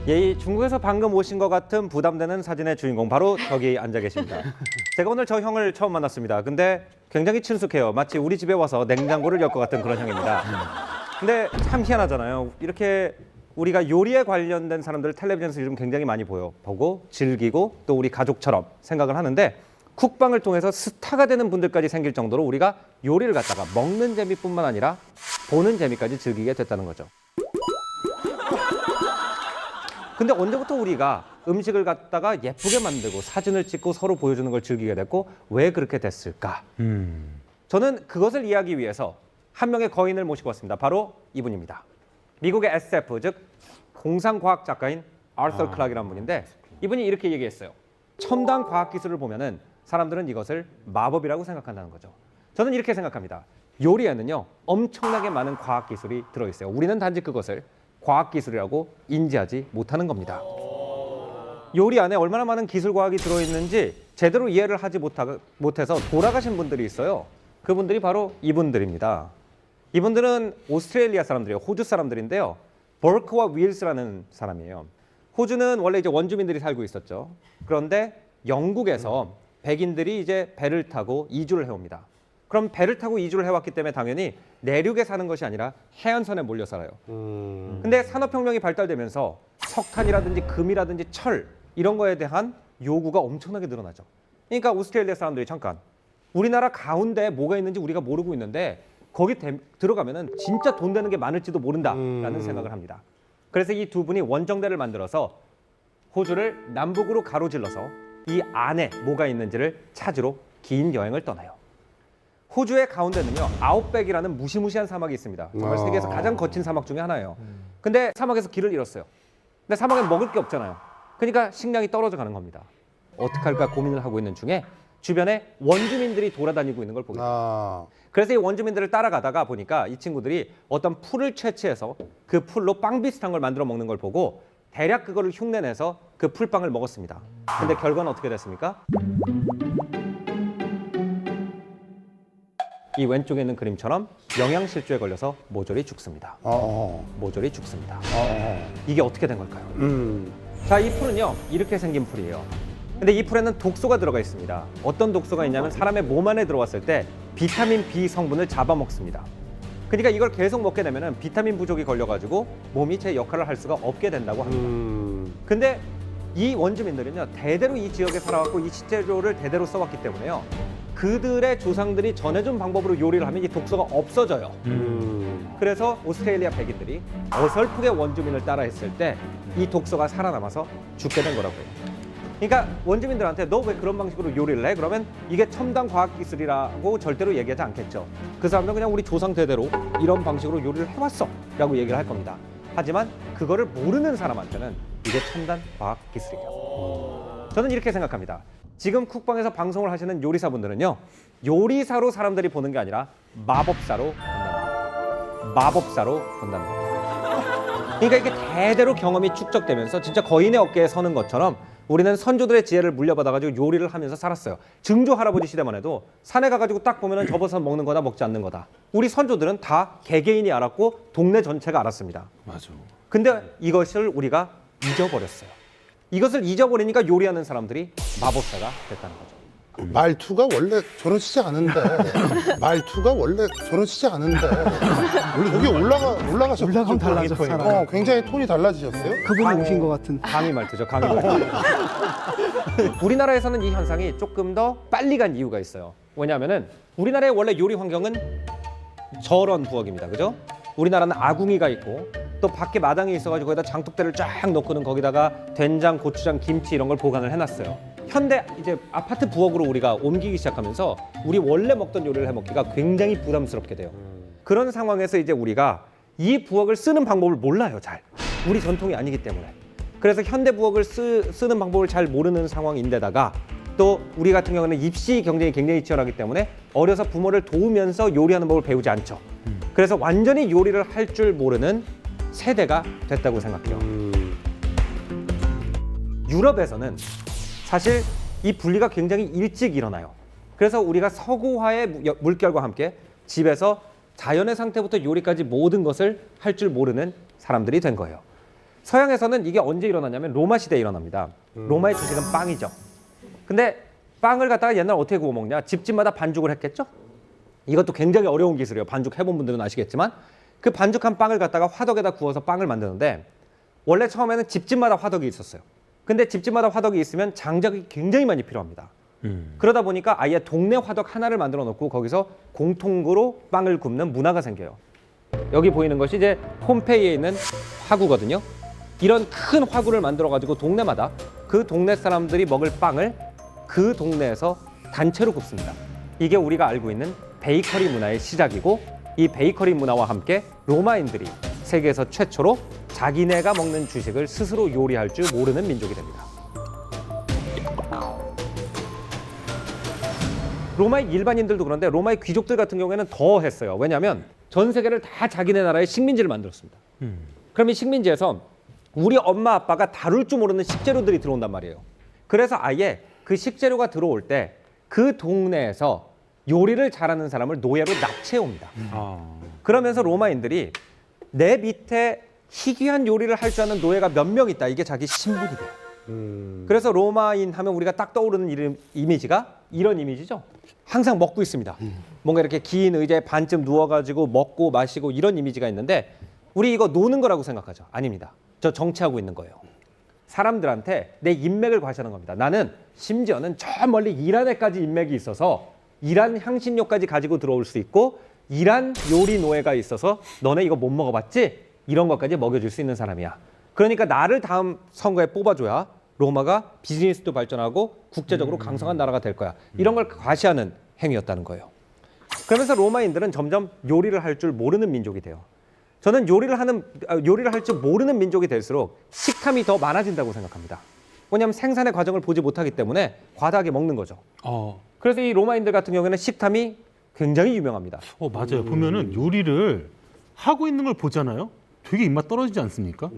예, 이 중국에서 방금 오신 것 같은 부담되는 사진의 주인공 바로 저기 앉아 계십니다. 제가 오늘 저 형을 처음 만났습니다. 근데 굉장히 친숙해요. 마치 우리 집에 와서 냉장고를 열 것 같은 그런 형입니다. 근데 참 희한하잖아요. 이렇게 우리가 요리에 관련된 사람들을 텔레비전에서 요즘 굉장히 많이 보고 즐기고 또 우리 가족처럼 생각을 하는데 쿡방을 통해서 스타가 되는 분들까지 생길 정도로 우리가 요리를 갖다가 먹는 재미뿐만 아니라 보는 재미까지 즐기게 됐다는 거죠. 근데 언제부터 우리가 음식을 갖다가 예쁘게 만들고 사진을 찍고 서로 보여주는 걸 즐기게 됐고 왜 그렇게 됐을까? 저는 그것을 이해하기 위해서 한 명의 거인을 모시고 왔습니다. 바로 이분입니다. 미국의 SF, 즉 공상과학 작가인 아서 클락이라는 분인데 이분이 이렇게 얘기했어요. 첨단 과학기술을 보면은 사람들은 이것을 마법이라고 생각한다는 거죠. 저는 이렇게 생각합니다. 요리에는요 엄청나게 많은 과학기술이 들어있어요. 우리는 단지 그것을 과학기술이라고 인지하지 못하는 겁니다. 요리 안에 얼마나 많은 기술과학이 들어있는지 제대로 이해를 하지 못해서 돌아가신 분들이 있어요. 그분들이 바로 이분들입니다. 이분들은 오스트레일리아 사람들이에요. 호주 사람들인데요. 버크와 윌스라는 사람이에요. 호주는 원래 이제 원주민들이 살고 있었죠. 그런데 영국에서 백인들이 이제 배를 타고 이주를 해옵니다. 그럼 배를 타고 이주를 해왔기 때문에 당연히 내륙에 사는 것이 아니라 해안선에 몰려 살아요. 근데 산업혁명이 발달되면서 석탄이라든지 금이라든지 철 이런 거에 대한 요구가 엄청나게 늘어나죠. 그러니까 오스트레일리아 사람들이 잠깐 우리나라 가운데 뭐가 있는지 우리가 모르고 있는데 거기 들어가면은 진짜 돈 되는 게 많을지도 모른다라는 생각을 합니다. 그래서 이 두 분이 원정대를 만들어서 호주를 남북으로 가로질러서 이 안에 뭐가 있는지를 찾으러 긴 여행을 떠나요. 호주의 가운데는요 아웃백이라는 무시무시한 사막이 있습니다. 정말 세계에서 가장 거친 사막 중에 하나예요. 근데 사막에서 길을 잃었어요. 근데 사막엔 먹을 게 없잖아요. 그러니까 식량이 떨어져 가는 겁니다. 어떻게 할까 고민을 하고 있는 중에 주변에 원주민들이 돌아다니고 있는 걸 보게 돼요. 그래서 이 원주민들을 따라가다가 보니까 이 친구들이 어떤 풀을 채취해서 그 풀로 빵 비슷한 걸 만들어 먹는 걸 보고 대략 그거를 흉내내서 그 풀빵을 먹었습니다. 근데 결과는 어떻게 됐습니까? 이 왼쪽에 있는 그림처럼 영양실조에 걸려서 모조리 죽습니다. 모조리 죽습니다. 이게 어떻게 된 걸까요? 자, 이 풀은요 이렇게 생긴 풀이에요. 근데 이 풀에는 독소가 들어가 있습니다. 어떤 독소가 있냐면 사람의 몸 안에 들어왔을 때 비타민 B 성분을 잡아먹습니다. 그러니까 이걸 계속 먹게 되면 비타민 부족이 걸려가지고 몸이 제 역할을 할 수가 없게 된다고 합니다. 근데 이 원주민들은요 대대로 이 지역에 살아왔고 이 식재료를 대대로 써왔기 때문에요 그들의 조상들이 전해준 방법으로 요리를 하면 이 독소가 없어져요. 그래서 오스트레일리아 백인들이 어설프게 원주민을 따라 했을 때 이 독소가 살아남아서 죽게 된 거라고요. 그러니까 원주민들한테 너 왜 그런 방식으로 요리를 해? 그러면 이게 첨단 과학기술이라고 절대로 얘기하지 않겠죠. 그 사람들은 그냥 우리 조상 대대로 이런 방식으로 요리를 해왔어 라고 얘기를 할 겁니다. 하지만 그거를 모르는 사람한테는 이게 첨단 과학기술이에요. 저는 이렇게 생각합니다. 지금 쿡방에서 방송을 하시는 요리사분들은요 요리사로 사람들이 보는 게 아니라 마법사로 본답니다. 마법사로 본답니다. 그러니까 이게 대대로 경험이 축적되면서 진짜 거인의 어깨에 서는 것처럼 우리는 선조들의 지혜를 물려받아가지고 요리를 하면서 살았어요. 증조 할아버지 시대만 해도 산에 가가지고 딱 보면은 접어서 먹는 거다 먹지 않는 거다. 우리 선조들은 다 개개인이 알았고 동네 전체가 알았습니다. 맞아. 근데 이것을 우리가 잊어버렸어요. 이것을 잊어버리니까 요리하는 사람들이 마법사가 됐다는 거죠. 말투가 원래 저러시지 않은데 말투가 원래 저러시지 않은데 원래 여기 올라가셨죠? 올라가면 달라졌어요. 굉장히 톤이 달라지셨어요? 그분이 오신 것 같은. 강의 말투죠, 강의 말투. 우리나라에서는 이 현상이 조금 더 빨리 간 이유가 있어요. 왜냐하면은 우리나라의 원래 요리 환경은 저런 부엌입니다, 그죠? 우리나라는 아궁이가 있고 또 밖에 마당이 있어가지고 거기다 장독대를 쫙 놓고는 거기다가 된장, 고추장, 김치 이런 걸 보관을 해놨어요. 현대 이제 아파트 부엌으로 우리가 옮기기 시작하면서 우리 원래 먹던 요리를 해먹기가 굉장히 부담스럽게 돼요. 그런 상황에서 이제 우리가 이 부엌을 쓰는 방법을 몰라요, 잘. 우리 전통이 아니기 때문에. 그래서 현대 부엌을 쓰는 방법을 잘 모르는 상황인데다가 또 우리 같은 경우는 입시 경쟁이 굉장히 치열하기 때문에 어려서 부모를 도우면서 요리하는 법을 배우지 않죠. 그래서 완전히 요리를 할 줄 모르는 세대가 됐다고 생각해요. 유럽에서는 사실 이 분리가 굉장히 일찍 일어나요. 그래서 우리가 서구화의 물결과 함께 집에서 자연의 상태부터 요리까지 모든 것을 할 줄 모르는 사람들이 된 거예요. 서양에서는 이게 언제 일어나냐면 로마 시대에 일어납니다. 로마의 주식은 빵이죠. 근데 빵을 갖다가 옛날 어떻게 구워 먹냐? 집집마다 반죽을 했겠죠? 이것도 굉장히 어려운 기술이에요. 반죽 해본 분들은 아시겠지만 그 반죽한 빵을 갖다가 화덕에다 구워서 빵을 만드는데 원래 처음에는 집집마다 화덕이 있었어요. 근데 집집마다 화덕이 있으면 장작이 굉장히 많이 필요합니다. 그러다 보니까 아예 동네 화덕 하나를 만들어 놓고 거기서 공통으로 빵을 굽는 문화가 생겨요. 여기 보이는 것이 이제 폼페이에 있는 화구거든요. 이런 큰 화구를 만들어 가지고 동네마다 그 동네 사람들이 먹을 빵을 그 동네에서 단체로 굽습니다. 이게 우리가 알고 있는 베이커리 문화의 시작이고 이 베이커리 문화와 함께 로마인들이 세계에서 최초로 자기네가 먹는 주식을 스스로 요리할 줄 모르는 민족이 됩니다. 로마의 일반인들도 그런데 로마의 귀족들 같은 경우에는 더 했어요. 왜냐하면 전 세계를 다 자기네 나라의 식민지를 만들었습니다. 그럼 이 식민지에서 우리 엄마 아빠가 다룰 줄 모르는 식재료들이 들어온단 말이에요. 그래서 아예 그 식재료가 들어올 때 그 동네에서 요리를 잘하는 사람을 노예로 납치해 옵니다. 그러면서 로마인들이 내 밑에 희귀한 요리를 할 줄 아는 노예가 몇 명 있다. 이게 자기 신분이 돼요. 그래서 로마인 하면 우리가 딱 떠오르는 이미지가 이런 이미지죠. 항상 먹고 있습니다. 뭔가 이렇게 긴 의자에 반쯤 누워가지고 먹고 마시고 이런 이미지가 있는데 우리 이거 노는 거라고 생각하죠. 아닙니다. 저 정치하고 있는 거예요. 사람들한테 내 인맥을 과시하는 겁니다. 나는 심지어는 저 멀리 이란에까지 인맥이 있어서 이란 향신료까지 가지고 들어올 수 있고 이란 요리 노예가 있어서 너네 이거 못 먹어봤지? 이런 것까지 먹여줄 수 있는 사람이야. 그러니까 나를 다음 선거에 뽑아줘야 로마가 비즈니스도 발전하고 국제적으로 강성한 나라가 될 거야. 이런 걸 과시하는 행위였다는 거예요. 그러면서 로마인들은 점점 요리를 할 줄 모르는 민족이 돼요. 저는 요리를 할 줄 모르는 민족이 될수록 식탐이 더 많아진다고 생각합니다. 왜냐하면 생산의 과정을 보지 못하기 때문에 과다하게 먹는 거죠. 그래서 이 로마인들 같은 경우에는 식탐이 굉장히 유명합니다. 맞아요. 보면은 요리를 하고 있는 걸 보잖아요. 되게 입맛 떨어지지 않습니까?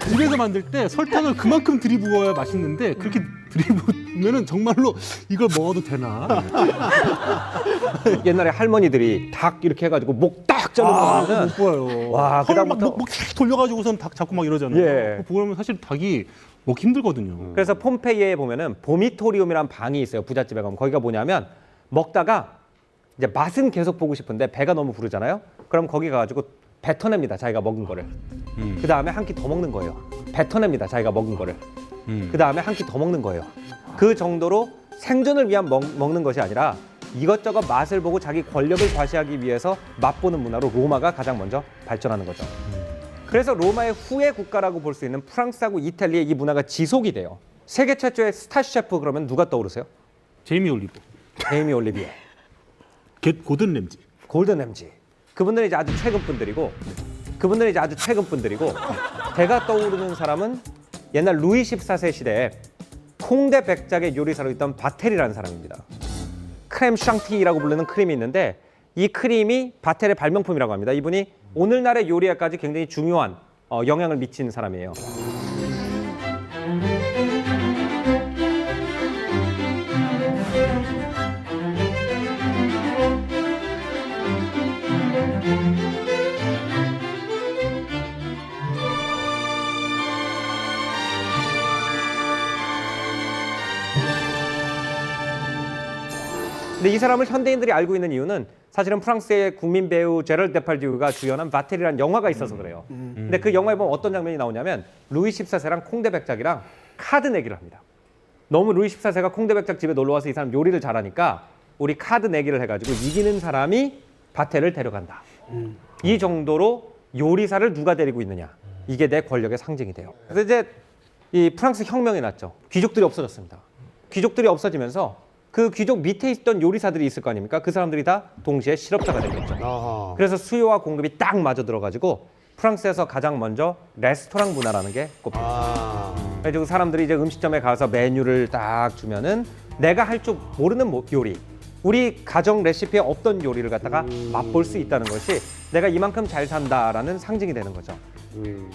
집에서 만들 때 설탕을 그만큼 들이부어야 맛있는데 그렇게 들이부으면은 정말로 이걸 먹어도 되나? 옛날에 할머니들이 닭 이렇게 해가지고 목 딱 자르면 못 보여요. 와, 그다음부터 막 돌려가지고선 닭 잡고 막 이러잖아요. 예. 보면 사실 닭이 먹기 힘들거든요. 그래서 폼페이에 보면은 보미토리움이라는 방이 있어요. 부잣집에 가면 거기가 뭐냐면 먹다가 이제 맛은 계속 보고 싶은데 배가 너무 부르잖아요. 그럼 거기 가가지고 뱉어냅니다. 자기가 먹은 거를. 그 다음에 한 끼 더 먹는 거예요. 뱉어냅니다. 자기가 먹은 거를. 그 다음에 한 끼 더 먹는 거예요. 그 정도로 생존을 위한 먹는 것이 아니라 이것저것 맛을 보고 자기 권력을 과시하기 위해서 맛보는 문화로 로마가 가장 먼저 발전하는 거죠. 그래서 로마의 후예 국가라고 볼 수 있는 프랑스하고 이탈리아의 이 문화가 지속이 돼요. 세계 최초의 스타 셰프 그러면 누가 떠오르세요? 제이미 올리버, 제이미 올리비에, 고든 램지. 골든 램지. 그분들은 이제 아주 최근 분들이고 제가 떠오르는 사람은 옛날 루이 14세 시대에 콩대 백작의 요리사로 있던 바텔이라는 사람입니다. 크렘 샹티라고 부르는 크림이 있는데 이 크림이 바텔의 발명품이라고 합니다. 이분이 오늘날의 요리에까지 굉장히 중요한 영향을 미친 사람이에요. 근데 이 사람을 현대인들이 알고 있는 이유는 사실은 프랑스의 국민 배우 제럴 데팔디우가 주연한 바텔이라는 영화가 있어서 그래요. 근데 그 영화에 보면 어떤 장면이 나오냐면 루이 14세랑 콩대 백작이랑 카드 내기를 합니다. 너무 루이 14세가 콩대 백작 집에 놀러 와서 이 사람 요리를 잘하니까 우리 카드 내기를 해가지고 이기는 사람이 바텔을 데려간다. 이 정도로 요리사를 누가 데리고 있느냐. 이게 내 권력의 상징이 돼요. 그래서 이제 이 프랑스 혁명이 났죠. 귀족들이 없어졌습니다. 귀족들이 없어지면서 그 귀족 밑에 있던 요리사들이 있을 거 아닙니까? 그 사람들이 다 동시에 실업자가 되겠죠. 아하. 그래서 수요와 공급이 딱 맞아 들어가지고 프랑스에서 가장 먼저 레스토랑 문화라는 게 꼽힙니다. 그래서 사람들이 이제 음식점에 가서 메뉴를 딱 주면은 내가 할 줄 모르는 요리, 우리 가정 레시피에 없던 요리를 갖다가 맛볼 수 있다는 것이 내가 이만큼 잘 산다라는 상징이 되는 거죠.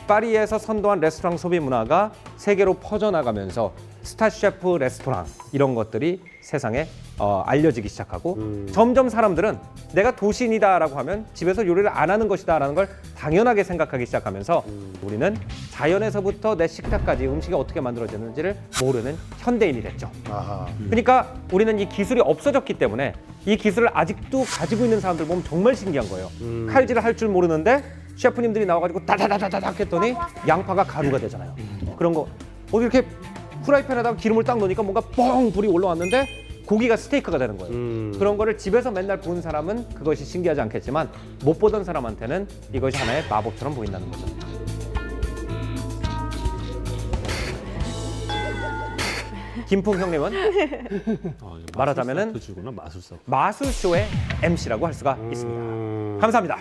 파리에서 선도한 레스토랑 소비 문화가 세계로 퍼져나가면서 스타 셰프 레스토랑 이런 것들이 세상에 알려지기 시작하고 점점 사람들은 내가 도시인이다라고 하면 집에서 요리를 안 하는 것이다라는 걸 당연하게 생각하기 시작하면서 우리는 자연에서부터 내 식탁까지 음식이 어떻게 만들어지는지를 모르는 현대인이 됐죠. 아하. 그러니까 우리는 이 기술이 없어졌기 때문에 이 기술을 아직도 가지고 있는 사람들 보면 정말 신기한 거예요. 칼질을 할 줄 모르는데 셰프님들이 나와가지고 다다다다닥 했더니 양파가 가루가 되잖아요. 그런 거 어디 이렇게 프라이팬에다가 기름을 딱 넣으니까 뭔가 뻥 불이 올라왔는데 고기가 스테이크가 되는 거예요. 그런 거를 집에서 맨날 본 사람은 그것이 신기하지 않겠지만 못 보던 사람한테는 이것이 하나의 마법처럼 보인다는 거죠. 김풍 형님은 말하자면은 주구나 마술사. 마술쇼의 MC라고 할 수가 있습니다. 감사합니다.